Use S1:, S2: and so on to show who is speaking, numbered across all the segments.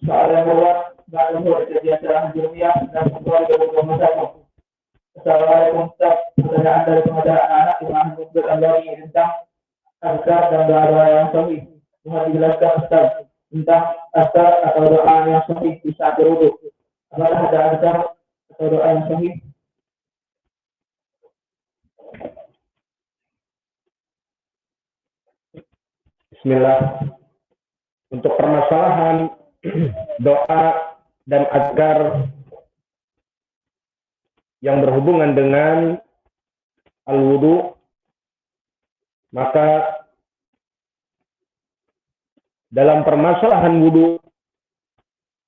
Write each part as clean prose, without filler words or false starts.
S1: soal yang luas dan luhur kesejahteraan dunia dan kembali ke buku masyarakat. Assalamualaikum Ustaz, pertanyaan dari pengajar anak-anak Imam Mukbir Al-Lari tentang azkar dan doa-doa yang sahih. Mohon dijelaskan Ustaz tentang azkar atau doa yang sahih di saat berwudu. Apakah ada azkar atau doa yang sahih?
S2: Bismillah. Untuk permasalahan doa dan azkar yang berhubungan dengan al-wudu, maka dalam permasalahan wudu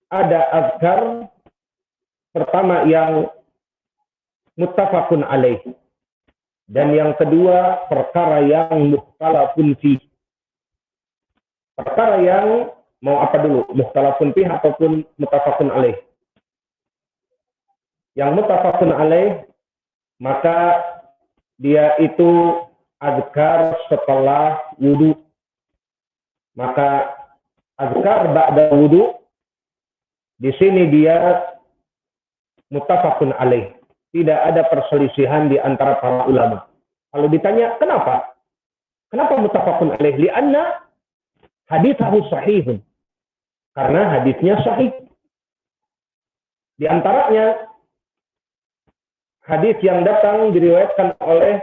S2: ada azkar pertama yang muttafaqun alaih, dan yang kedua perkara yang mukhtalafun fi. Perkara yang mau apa dulu, mukhtalafun fi ataupun muttafaqun alaih? Yang muttafaqun alaih, maka dia itu azkar setelah wudu. Maka azkar ba'da wudu di sini dia muttafaqun alaih. Tidak ada perselisihan di antara para ulama. Kalau ditanya kenapa? Kenapa muttafaqun alaih? Lianna hadithahu sahihun. Karena hadisnya sahih. Di antaranya hadis yang datang diriwayatkan oleh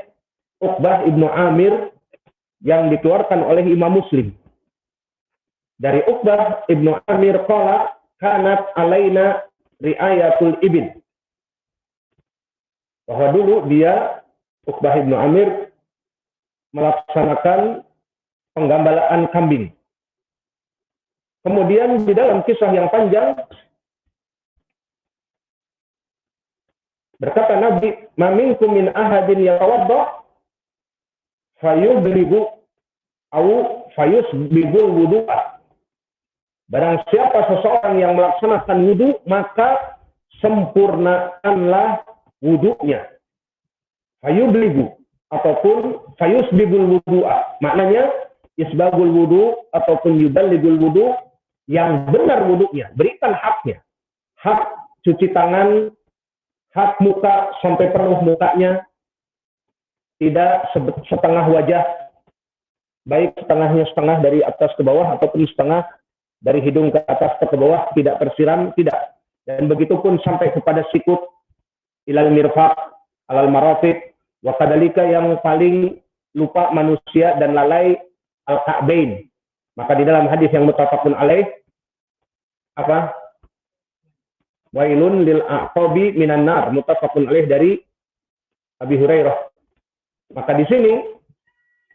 S2: Uqbah ibnu Amir yang dikeluarkan oleh Imam Muslim. Dari Uqbah ibnu Amir qala kanat alaina riayatul ibil. Bahwa dulu dia, Uqbah ibnu Amir, melaksanakan penggambalaan kambing. Kemudian di dalam kisah yang panjang berkata Nabi, "Ma minkum min ahadin yatawadda fayubligu au fayusbigul wudu'a." Barang siapa seseorang yang melaksanakan wudu, maka sempurnakanlah wudunya. Fayubligu ataupun fayusbigul wudu'a. Maknanya isbagul wudu ataupun yuballigul wudu, yang benar wudunya, berikan haknya. Hak cuci tangan, hak muka sampai penuh mukanya, tidak setengah wajah, baik setengah dari atas ke bawah ataupun setengah dari hidung ke atas ke bawah, tidak tersiram, tidak. Dan begitu pun sampai kepada sikut, ilal mirfaq, alal marafiq, wa kadalika yang paling lupa manusia dan lalai al-ka'bain. Maka di dalam hadis yang muttafaqun alaih, apa? Wailun lil a'qabi minan nar, muttafaqun alaih dari Abi Hurairah. Maka di sini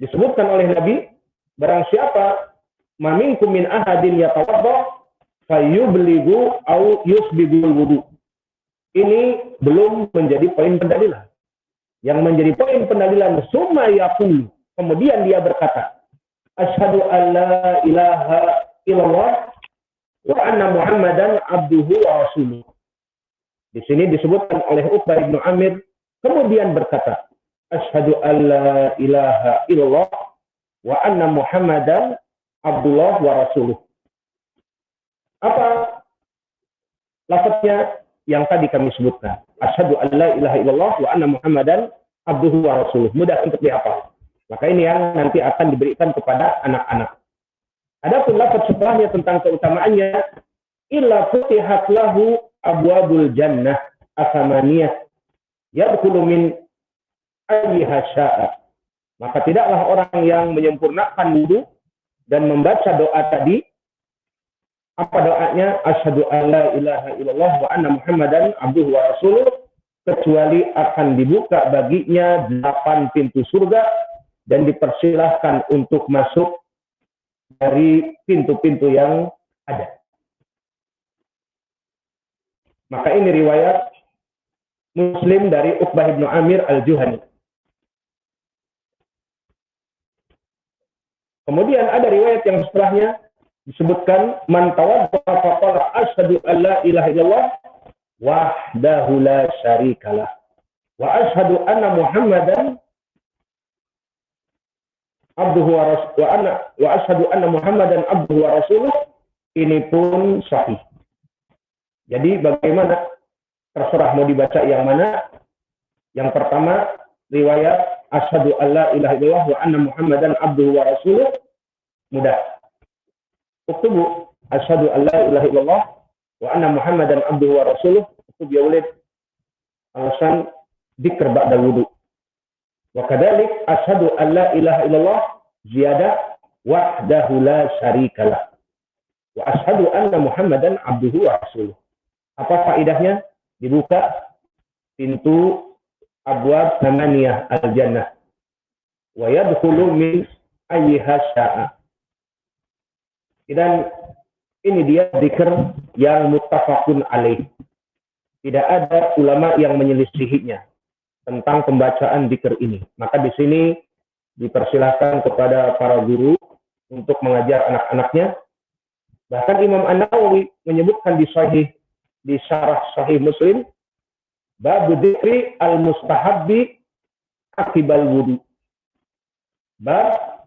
S2: disebutkan oleh Nabi, barang siapa maminkum min ahadin yatawadda fayubligu au yusbigul wudu. Ini belum menjadi poin pendalilan. Yang menjadi poin pendalilan summa yaqulu, kemudian dia berkata, asyhadu an la ilaha illallah wa anna Muhammadan abduhu wa rasuluh. Di sini disebutkan oleh Uqbah ibnu Amir, kemudian berkata, asyhadu an la ilaha illallah wa anna Muhammadan abdullah wa rasuluh. Apa lafaznya yang tadi kami sebutkan? Asyhadu an la ilaha illallah wa anna Muhammadan abduhu wa rasuluh. Mudah untuk dihafal. Maka ini yang nanti akan diberikan kepada anak-anak. Adapun lafaz setelahnya tentang keutamaannya, illa futihat lahu abwabul jannah asamaniyah yadkhulu min ayyiha syaa. Maka tidaklah orang yang menyempurnakan wudu dan membaca doa tadi, apa doanya? Asyhadu an la ilaha illallah wa anna Muhammadan abduhu wa rasuluh, kecuali akan dibuka baginya 8 pintu surga dan dipersilahkan untuk masuk dari pintu-pintu yang ada. Maka ini riwayat Muslim dari Uqbah ibnu Amir al-Juhani. Kemudian ada riwayat yang setelahnya disebutkan, man tawadda faqala asyhadu an la ilaha illallah wahdahu la syarikalah wa asyhadu anna Muhammadan abduhu wa asyhadu anna Muhammadan abduhu wa rasuluh. Ini pun sahih. Jadi bagaimana? Terserah mau dibaca yang mana. Yang pertama, riwayat asyhadu alla ilaha illallah wa anna muhammadan abduhu wa rasuluh. Mudah. Uktubu asyhadu alla ilaha illallah wa anna muhammadan abduhu wa rasuluh. Uktub ya ulid. Alasan dzikr ba'da wudu. Wa kadzalik asyhadu alla ilaha illallah ziyadah wahdahu la syarikalah. Wa asyhadu anna muhammadan abduhu wa rasuluh. Apa faedahnya? Dibuka pintu abwab samaniyah al-jannah. Wa yadkhulu min ayyiha sya'a. Dan ini dia zikr yang muttafaqun alaih. Tidak ada ulama yang menyelisihinya tentang pembacaan zikr ini. Maka di sini dipersilahkan kepada para guru untuk mengajar anak-anaknya. Bahkan Imam An-Nawawi menyebutkan di syarah Sahih Muslim, bab dzikri al-mustahabbi akibal wudu. Bab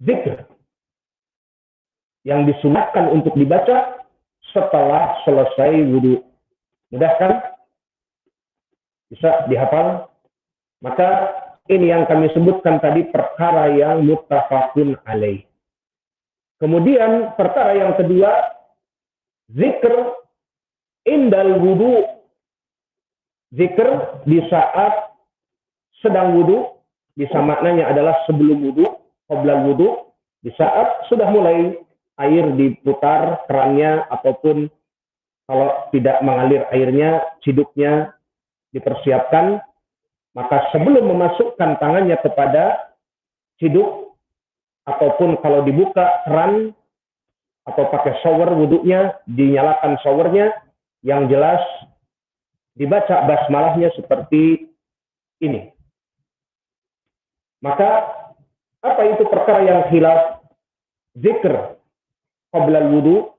S2: zikr yang disunahkan untuk dibaca setelah selesai wudu. Mudah kan? Bisa dihafal? Maka ini yang kami sebutkan tadi perkara yang muttafaqun alaih. Kemudian perkara yang kedua, zikr indal wudu. Zikr di saat sedang wudu, bisa maknanya adalah sebelum wudu, qabla wudu, di saat sudah mulai air diputar kerannya ataupun kalau tidak mengalir airnya, ciduknya dipersiapkan, maka sebelum memasukkan tangannya kepada ciduk ataupun kalau dibuka keran atau pakai shower wudunya, dinyalakan showernya, yang jelas dibaca basmalahnya seperti ini. Maka apa itu perkara yang khilaf? Zikr qabla wudu,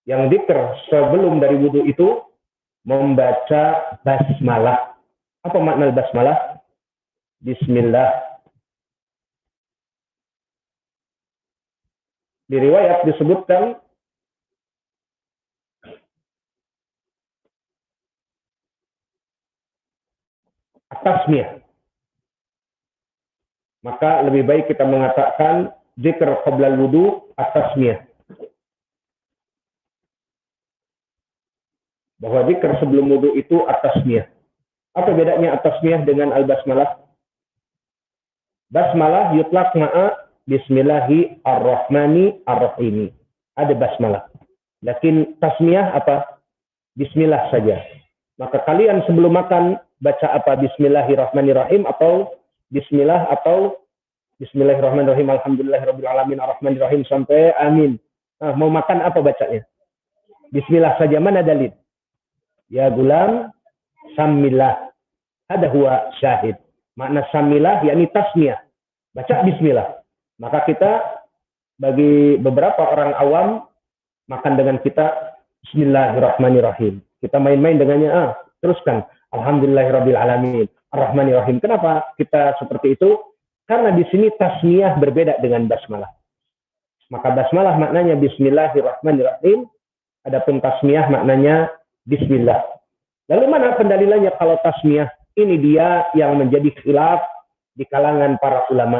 S2: yang zikr sebelum dari wudu itu membaca basmalah. Apa makna basmalah? Bismillah. Di riwayat disebutkan tasmiyah. Maka lebih baik kita mengatakan zikr qabla wudu at-tasmiyah. Bahwa zikr sebelum wudu itu at-tasmiyah. Apa bedanya at-tasmiyah dengan al-basmalah? Basmalah yutlaq ma'a bismillahi ar-rahmani ar-rahimi. Ada basmalah. Lakin tasmiyah apa? Bismillah saja. Maka kalian sebelum makan baca apa? Bismillahirrahmanirrahim atau bismillah atau bismillahirrahmanirrahim alhamdulillahirabbil alamin arrahmanirrahim sampai amin. Nah, mau makan apa bacanya? Bismillah saja. Mana dalil? Ya gulam samillah. Ada huwa syahid. Makna samillah yakni tasmiyah. Baca bismillah. Maka kita bagi beberapa orang awam makan dengan kita bismillahirrahmanirrahim. Kita main-main dengannya, teruskan alhamdulillahirabbil alamin arrahmanirrahim. Kenapa kita seperti itu? Karena di sini tasmiyah berbeda dengan basmalah. Maka basmalah maknanya bismillahirrahmanirrahim, adapun tasmiyah maknanya bismillah. Lalu mana pendalilannya kalau tasmiyah? Ini dia yang menjadi khilaf di kalangan para ulama.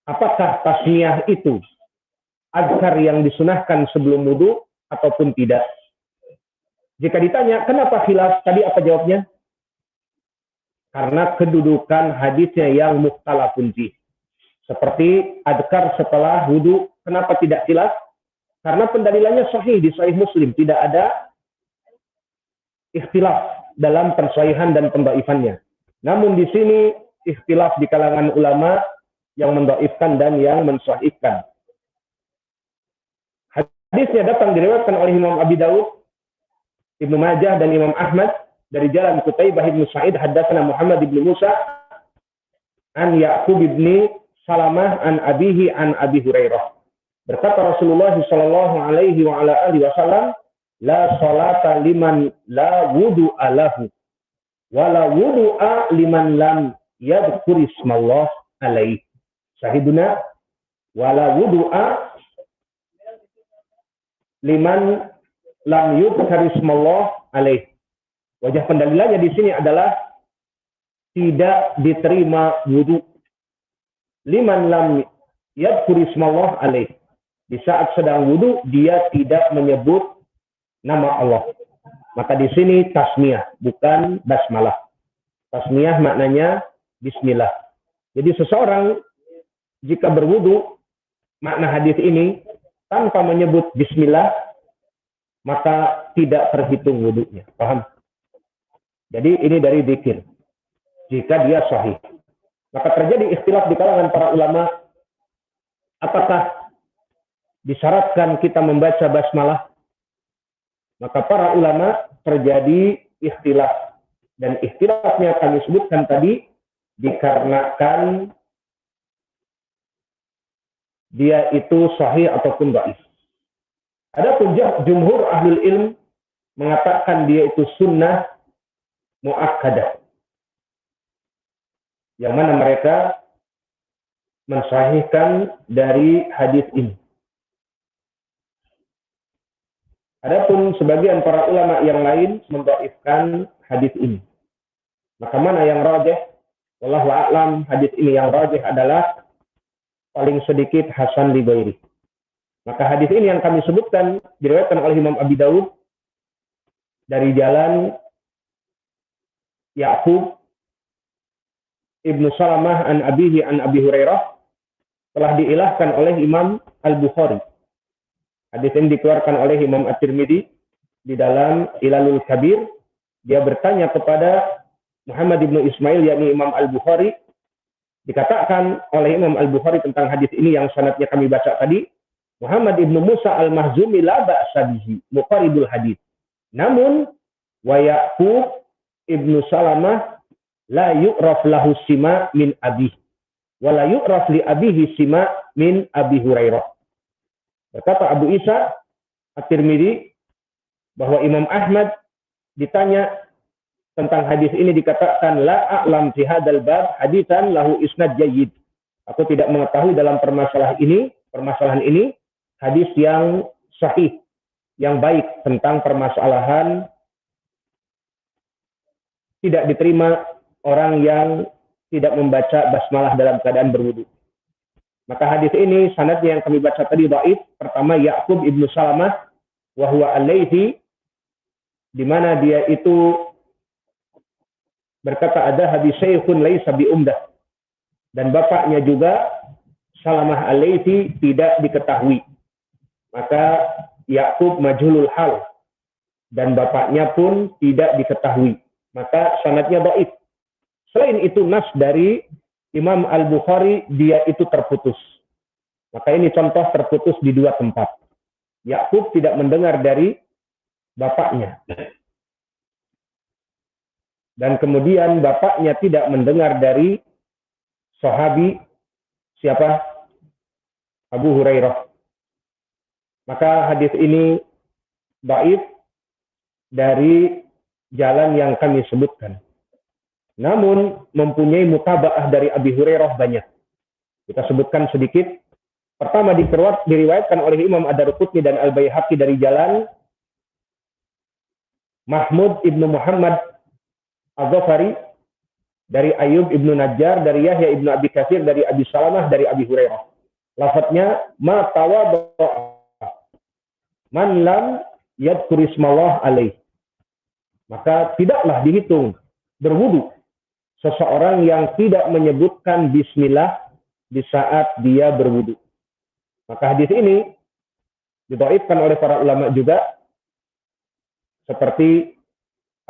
S2: Apakah tasmiyah itu azkar yang disunahkan sebelum wudu ataupun tidak? Jika ditanya, kenapa khilaf? Tadi apa jawabnya? Karena kedudukan hadisnya yang mukhtalafun fi. Seperti azkar setelah wudu, kenapa tidak khilaf? Karena pendalilannya sahih di Sahih Muslim, tidak ada ikhtilaf dalam pensahihan dan pendhaifannya. Namun di sini ikhtilaf di kalangan ulama yang mendhaifkan dan yang mensahihkan. Hadisnya datang diriwayatkan oleh Imam Abi Daud, Ibnu Majah dan Imam Ahmad dari jalan Qutaibah bin Sa'id haddatsana Muhammad bin Musa an Ya'qub bin Salamah an abihi an Abi Hurairah. Berkata Rasulullah sallallahu alaihi wa ala alihi wasallam, la salata liman la wudu'a lahu wa la wudu'a liman lam yadhkur ismallah alaihi. Syahiduna wa la wudu'a liman lam yudhkar ismallah alaih. Wajah pendalilannya di sini adalah tidak diterima wudu. Liman lam yadhkur ismallah alaih. Di saat sedang wudu dia tidak menyebut nama Allah. Maka di sini tasmiyah, bukan basmalah. Tasmiyah maknanya bismillah. Jadi seseorang jika berwudu, makna hadis ini tanpa menyebut bismillah, maka tidak terhitung wudunya. Paham? Jadi ini dari zikir. Jika dia sahih. Maka terjadi ikhtilaf di kalangan para ulama, apakah disyaratkan kita membaca basmalah? Maka para ulama terjadi ikhtilaf. Dan ikhtilafnya kami sebutkan tadi dikarenakan dia itu sahih ataupun dhaif. Adapun jumhur ahlul ilm mengatakan dia itu sunnah muakkadah. Yang mana mereka mensahihkan dari hadis ini. Adapun sebagian para ulama yang lain mendhaifkan hadis ini. Maka mana yang rajih? Wallahu a'lam, hadis ini yang rajih adalah paling sedikit hasan li ghairi. Maka hadis ini yang kami sebutkan diriwayatkan oleh Imam Abi Daud dari jalan Ya'qub Ibnu Salamah an abihi an Abi Hurairah telah diilahkan oleh Imam Al-Bukhari. Hadis ini dikeluarkan oleh Imam At-Tirmidzi di dalam Ilalul Kabir. Dia bertanya kepada Muhammad ibnu Ismail, yakni Imam Al-Bukhari. Dikatakan oleh Imam Al-Bukhari tentang hadis ini yang sanadnya kami baca tadi, Muhammad ibnu Musa Al-Mahzumi la ba'sa bihi, muqaribul hadis. Namun wa Ya'qub ibnu Salamah la yu'raf lahu sima min abih, wa la yu'raf li abihi sima min Abi Hurairah. Berkata Abu Isa At-Tirmidzi bahwa Imam Ahmad ditanya tentang hadis ini, dikatakan la a'lam fi hadzal bab hadisan lahu isnad jayyid. Aku tidak mengetahui dalam permasalahan ini hadis yang sahih, yang baik tentang permasalahan tidak diterima orang yang tidak membaca basmalah dalam keadaan berwudu. Maka hadis ini sanadnya yang kami baca tadi dhaif. Pertama Ya'qub ibnu Salamah wa huwa al-Laitsi, di mana dia itu berkata ada hadis syekhun laisa bi umdah, dan bapaknya juga Salamah al-Laitsi tidak diketahui. Maka Ya'qub majhulul hal, dan bapaknya pun tidak diketahui. Maka sanadnya dhaif. Selain itu nas dari Imam Al-Bukhari dia itu terputus. Maka ini contoh terputus di dua tempat. Ya'qub tidak mendengar dari bapaknya. Dan kemudian bapaknya tidak mendengar dari sahabi siapa? Abu Hurairah. Maka hadis ini dhaif dari jalan yang kami sebutkan. Namun mempunyai mutaba'ah dari Abi Hurairah banyak. Kita sebutkan sedikit. Pertama diriwayatkan oleh Imam Ad-Darqutni dan Al-Baihaqi dari jalan Mahmud ibnu Muhammad Al-Ghafari dari Ayub ibnu Najjar dari Yahya ibnu Abi Katsir dari Abi Salamah dari Abi Hurairah. Lafadznya ma tawadda'a man lam yadhkur ismallah alaih. Maka tidaklah dihitung berwudu seseorang yang tidak menyebutkan bismillah di saat dia berwudu. Maka hadis ini didhaifkan oleh para ulama juga, seperti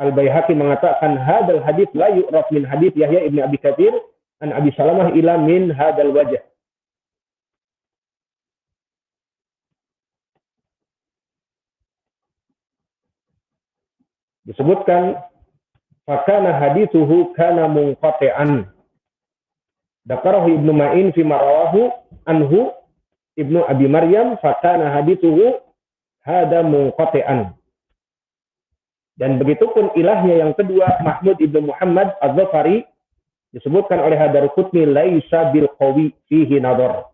S2: Al-Baihaqi mengatakan hadal hadis la yu'raf min hadis Yahya ibn Abi Katsir an Abi Salamah ila min hadal wajh. Disebutkan fakana hadithuhu kana munqati'an. Dzakarahu Ibnu Ma'in fi marawahu anhu Ibnu Abi Maryam fakana hadithuhu hada munqati'an. Dan begitu pun ilahnya yang kedua Mahmud ibnu Muhammad Az-Zafari disebutkan oleh Ad-Darqutni laisa bil qawi fihi nadhar.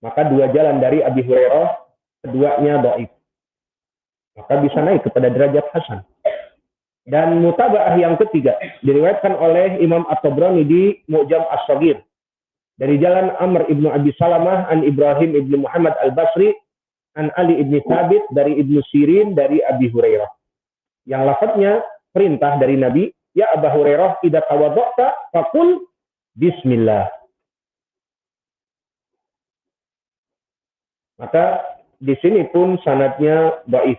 S2: Maka dua jalan dari Abi Hurairah keduanya dhaif. maka bisa naik kepada derajat hasan. Dan mutabaah yang ketiga diriwayatkan oleh Imam At-Tabrani di Mu'jam As-Shaghir dari jalan Amr ibnu Abi Salamah an Ibrahim ibnu Muhammad Al-Basri an Ali ibnu Thabit dari Ibnu Sirin dari Abi Hurairah. Yang lafadznya perintah dari Nabi, ya Abu Hurairah, idza tawadda'ta faqul bismillah. Maka di sini pun sanadnya dhaif.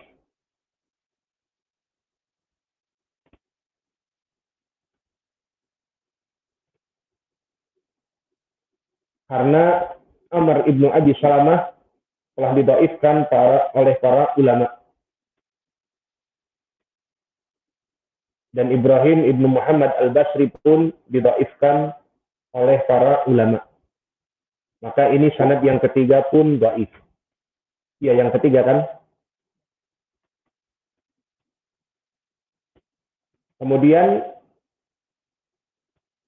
S2: Karena Amr ibnu Abi Salamah telah didhaifkan oleh para ulama. Dan Ibrahim ibnu Muhammad Al-Basri pun didhaifkan oleh para ulama. Maka ini sanad yang ketiga pun dhaif. Ya, yang ketiga kan. Kemudian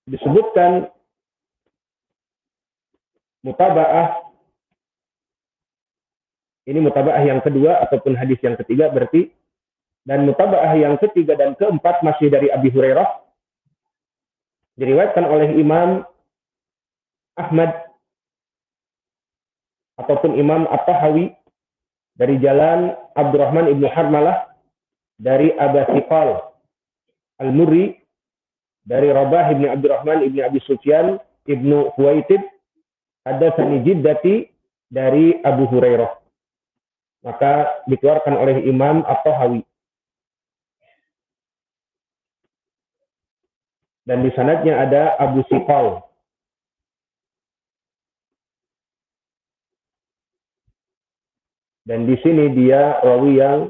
S2: disebutkan mutabaah. Ini mutabaah yang kedua ataupun hadis yang ketiga berarti. Dan mutabaah yang ketiga dan keempat masih dari Abi Hurairah. Diriwayatkan oleh Imam Ahmad ataupun Imam At-Tahawi dari jalan Abdurrahman ibnu Harmalah dari Aba Thiqal Al-Murri dari Rabah ibnu Abdurrahman ibnu Abi Sufyan ibnu Huwaitib hadatsani jiddati dari Abu Hurairah. Maka dikeluarkan oleh Imam At-Tahawi. Dan di sanadnya ada Abu Sifal. Dan di sini dia rawi yang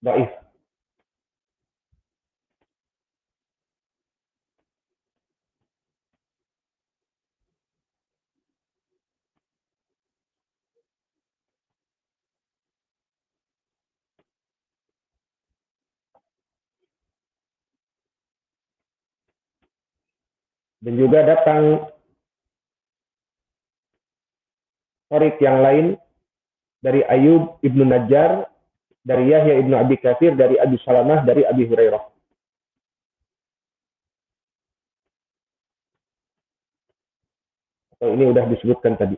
S2: dhaif. Dan juga datang Tariq yang lain dari Ayub ibnu Najjar, dari Yahya ibnu Abi Katsir, dari Abi Salamah, dari Abi Hurairah. Atau ini sudah disebutkan tadi.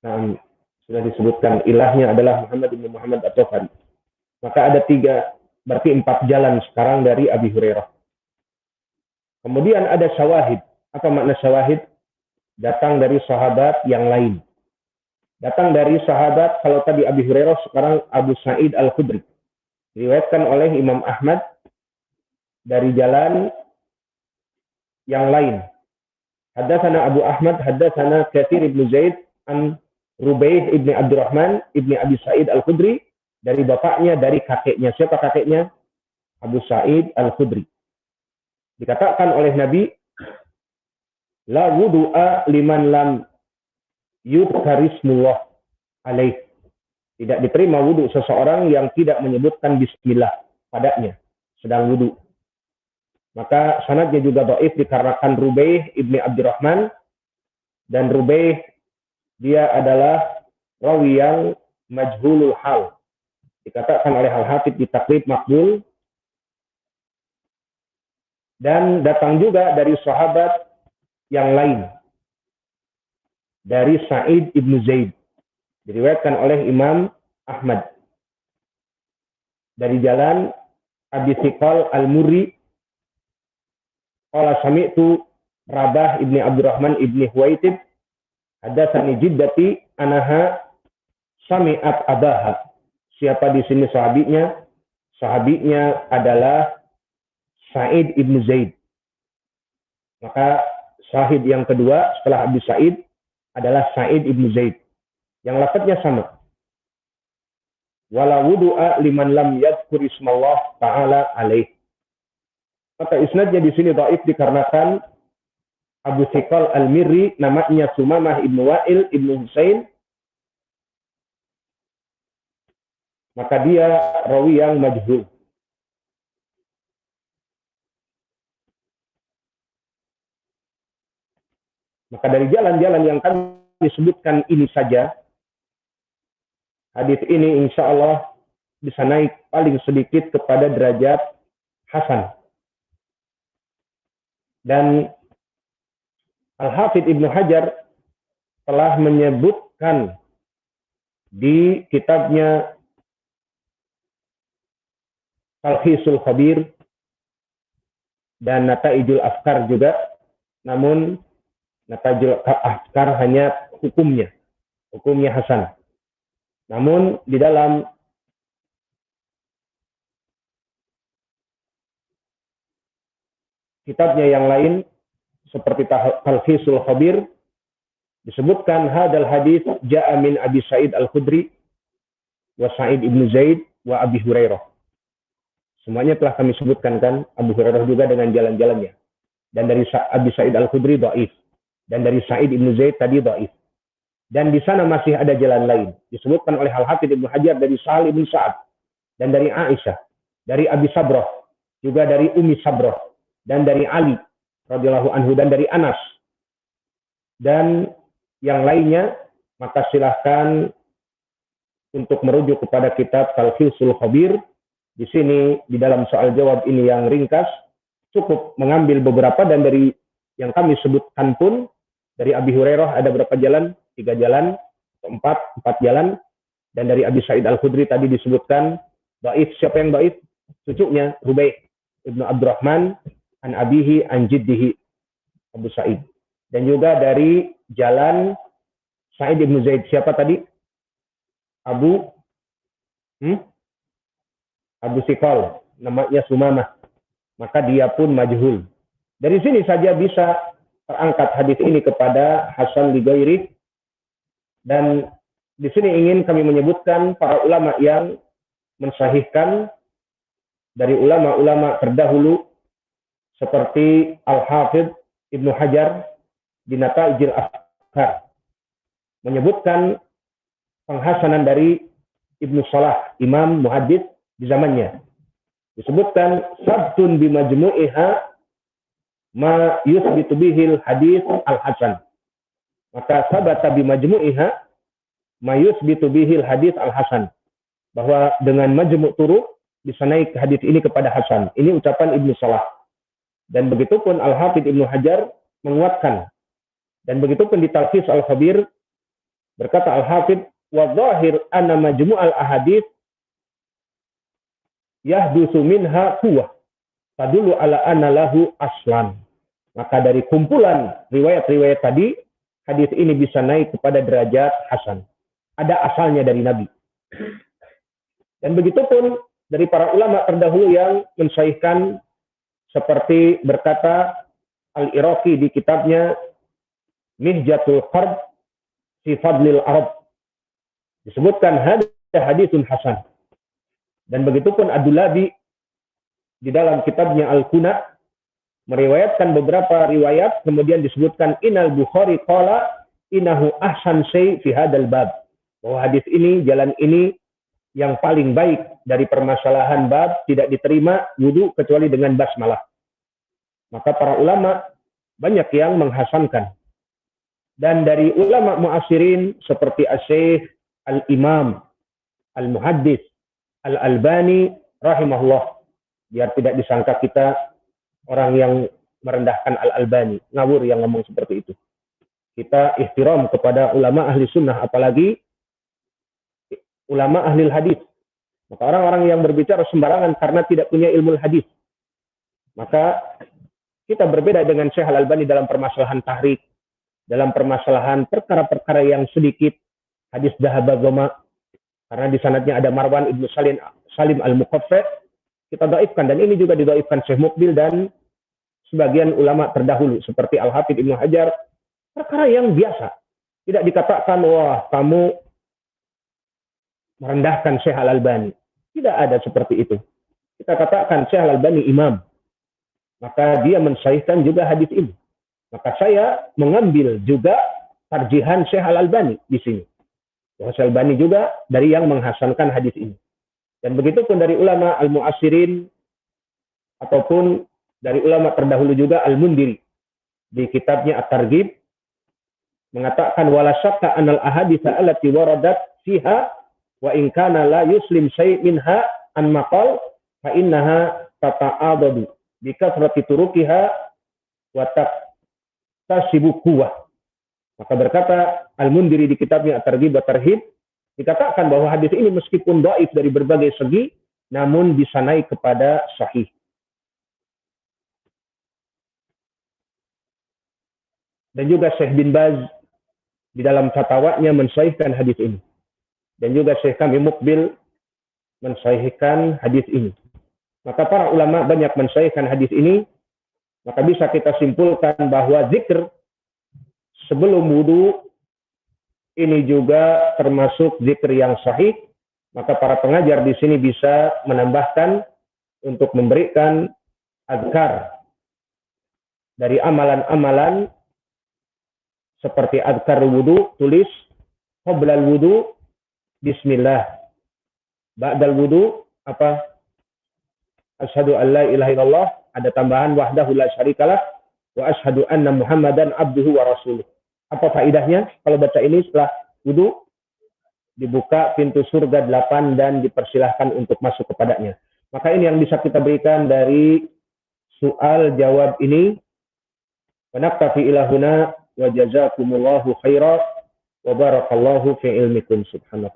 S2: Nah, sudah disebutkan ilahnya adalah Muhammad bin Muhammad At-Tafari. Maka ada berarti 4 jalan sekarang dari Abi Hurairah. Kemudian ada syawahid. Apa makna syawahid? Datang dari sahabat yang lain. Datang dari sahabat, kalau tadi Abi Hurairah, sekarang Abu Sa'id Al-Khudri. Diriwayatkan oleh Imam Ahmad dari jalan yang lain. Haddatsana Abu Ahmad, haddatsana Katsir ibnu Zaid an Rubaih ibni Abdurrahman ibni Abi Sa'id Al-Khudri, dari bapaknya, dari kakeknya. Siapa kakeknya? Abu Sa'id Al-Khudri. Dikatakan oleh Nabi, la wudu'a liman lam yudkarismullah alaih. Tidak diterima wudu seseorang yang tidak menyebutkan bismillah padanya sedang wudu. Maka sanadnya juga dhaif dikarenakan Rubaih ibni Abdurrahman, dan Rubaih dia adalah rawi yang majhulul hal. Dikatakan oleh Al-Hafidz di Taqrib Maqbul. Dan datang juga dari sahabat yang lain. Dari Sa'id ibnu Zaid. Diriwayatkan oleh Imam Ahmad. Dari jalan Abi Thiqal Al-Murri. Qala sami'tu Rabah ibni Abdurrahman ibni Huwaitib. Hadatsani jiddati anaha sami'at abaha. Siapa di sini sahabinya? Sahabinya adalah Sa'id ibnu Zaid. Maka syahid yang kedua setelah Abu Sa'id adalah Sa'id ibnu Zaid. Yang lafadznya sama. Wala wudu'a liman lam yadhkur ismallah ta'ala alaih. Maka isnadnya di sini dhaif dikarenakan Abu Thiqal Al-Mirri namanya Sumamah ibnu Wa'il ibnu Husain. Maka dia rawi yang majhul. Maka dari jalan-jalan yang kami sebutkan ini saja, hadis ini insya Allah bisa naik paling sedikit kepada derajat hasan. Dan Al-Hafidh Ibnu Hajar telah menyebutkan di kitabnya Talkhisul Khabir dan Nataijul Afkar juga, namun Nataijul Afkar hanya hukumnya hasan. Namun di dalam kitabnya yang lain seperti Talkhisul Khabir disebutkan hadal hadis ja'a min Abi Sa'id Al-Khudri wa Sa'id ibn Zaid wa Abi Hurairah. Semuanya telah kami sebutkan kan, Abu Hurairah juga dengan jalan-jalannya. Dan dari Abi Sa'id Al-Khudri dhaif, dan dari Sa'id ibn Zaid tadi dhaif. Dan di sana masih ada jalan lain disebutkan oleh Al-Hafidh Ibnu Hajar dari Sahal ibn Sa'ad, dan dari Aisyah, dari Abi Sabrah, juga dari Ummi Sabrah, dan dari Ali radhiyallahu anhu, dan dari Anas dan yang lainnya. Maka silahkan untuk merujuk kepada kitab Talkhisul Khabir. Di sini di dalam soal jawab ini yang ringkas cukup mengambil beberapa, dan dari yang kami sebutkan pun dari Abi Hurairah ada berapa jalan? 3 jalan, 4 jalan, dan dari Abi Sa'id Al-Khudri tadi disebutkan dhaif. Siapa yang dhaif? Cucunya Rubai' Ibnu Abdurrahman an abihi an jiddihi Abu Sa'id. Dan juga dari jalan Sa'id ibn Zaid. Siapa tadi? Abu Sikol, namanya Sumamah. Maka dia pun majhul. Dari sini saja bisa terangkat hadis ini kepada hasan li ghairi. Dan di sini ingin kami menyebutkan para ulama yang mensahihkan dari ulama-ulama terdahulu seperti Al-Hafidh Ibnu Hajar di Nataijul Afkar menyebutkan penghasanan dari Ibnu Salah, imam muhaddits di zamannya. Disebutkan sabtun bimajmu'iha ma yuthbitu bihil hadis al-hasan. Maka sabata bimajmu'iha ma yuthbitu bihil hadis al-hasan. Bahwa dengan majmu' turuq bisa naik hadis ini kepada hasan. Ini ucapan Ibnu Salah. Dan begitu pun Al-Hafidh Ibnu Hajar menguatkan. Dan begitu pun di Talkhis Al-Khabir berkata Al-Hafidh wa dhahir anna majmu'al ahadits yahdusu minha quwwah tadullu ala anna lahu aslan. Maka dari kumpulan riwayat-riwayat tadi, hadis ini bisa naik kepada derajat hasan. Ada asalnya dari Nabi. Dan begitu pun dari para ulama terdahulu yang mensahihkan, seperti berkata Al-Iraqi di kitabnya Mihjatul Qarb fi Fadlil Arab. Disebutkan hadisun hasan. Dan begitu pun Ad-Dulabi di dalam kitabnya Al-Kuna meriwayatkan beberapa riwayat, kemudian disebutkan Innal Bukhari qala innahu ahsan syai' fi hadzal bab. Bahwa hadis ini, jalan ini yang paling baik dari permasalahan bab tidak diterima wudu kecuali dengan basmalah. Maka para ulama banyak yang menghasankan. Dan dari ulama muasirin seperti Asy-Syaikh Al-Imam Al-Muhaddits Al-Albani rahimahullah. Biar tidak disangka kita orang yang merendahkan Al-Albani, ngawur yang ngomong seperti itu. Kita ihtiram kepada ulama ahli sunnah, apalagi ulama ahli hadis. Maka orang-orang yang berbicara sembarangan karena tidak punya ilmu hadis. Maka kita berbeda dengan Syekh Al-Albani dalam permasalahan tahrik, dalam permasalahan perkara-perkara yang sedikit, hadis dhahaba goma, karena di sanadnya ada Marwan Ibnu Salim Al-Muqaffa, kita dhaifkan, dan ini juga didhaifkan Syekh Muqbil dan sebagian ulama terdahulu seperti Al-Hafidh Ibnu Hajar. Perkara yang biasa, tidak dikatakan wah kamu merendahkan Syekh Al-Albani. Tidak ada seperti itu. Kita katakan Syekh Al-Albani imam, maka dia mensahihkan juga hadis ini. Maka saya mengambil juga tarjihan Syekh Al-Albani di sini. Bahwa Syekh Al-Albani juga dari yang menghasankan hadis ini. Dan begitu pun dari ulama al-mu'asirin ataupun dari ulama terdahulu juga Al-Mundiri di kitabnya At-Targhib mengatakan wala syakka anal ahaditsa allati waradat fiha wa in kana la yuslim syai' minha an maqal fa innaha tata'adadu bi kathrati turukiha wa tasibu quwwah. Maka berkata Al-Mundiri di kitabnya At-Targhib wa Tarhib, dikatakan bahwa hadis ini meskipun dhaif dari berbagai segi, namun bisa naik kepada sahih. Dan juga Syekh bin Baz di dalam fatwanya mensahihkan hadis ini. Dan juga Syekh kami Muqbil mensahihkan hadis ini. Maka para ulama banyak mensahihkan hadis ini, maka bisa kita simpulkan bahwa zikir sebelum wudu ini juga termasuk zikir yang sahih. Maka para pengajar di sini bisa menambahkan untuk memberikan azkar dari amalan-amalan seperti azkar wudu, tulis qoblal wudu bismillah, ba'dal wudu apa? Asyhadu an la ilaha illallah, ada tambahan wahdahu la syarikalah wa asyhadu anna Muhammadan abduhu wa rasuluh. Apa faedahnya kalau baca ini setelah wudu? Dibuka pintu surga 8 dan dipersilahkan untuk masuk kepadanya. Maka ini yang bisa kita berikan dari soal jawab ini. Wa naktafi ila huna wa jazakumullahu khairan wa barakallahu fi ilmikum subhanallahi.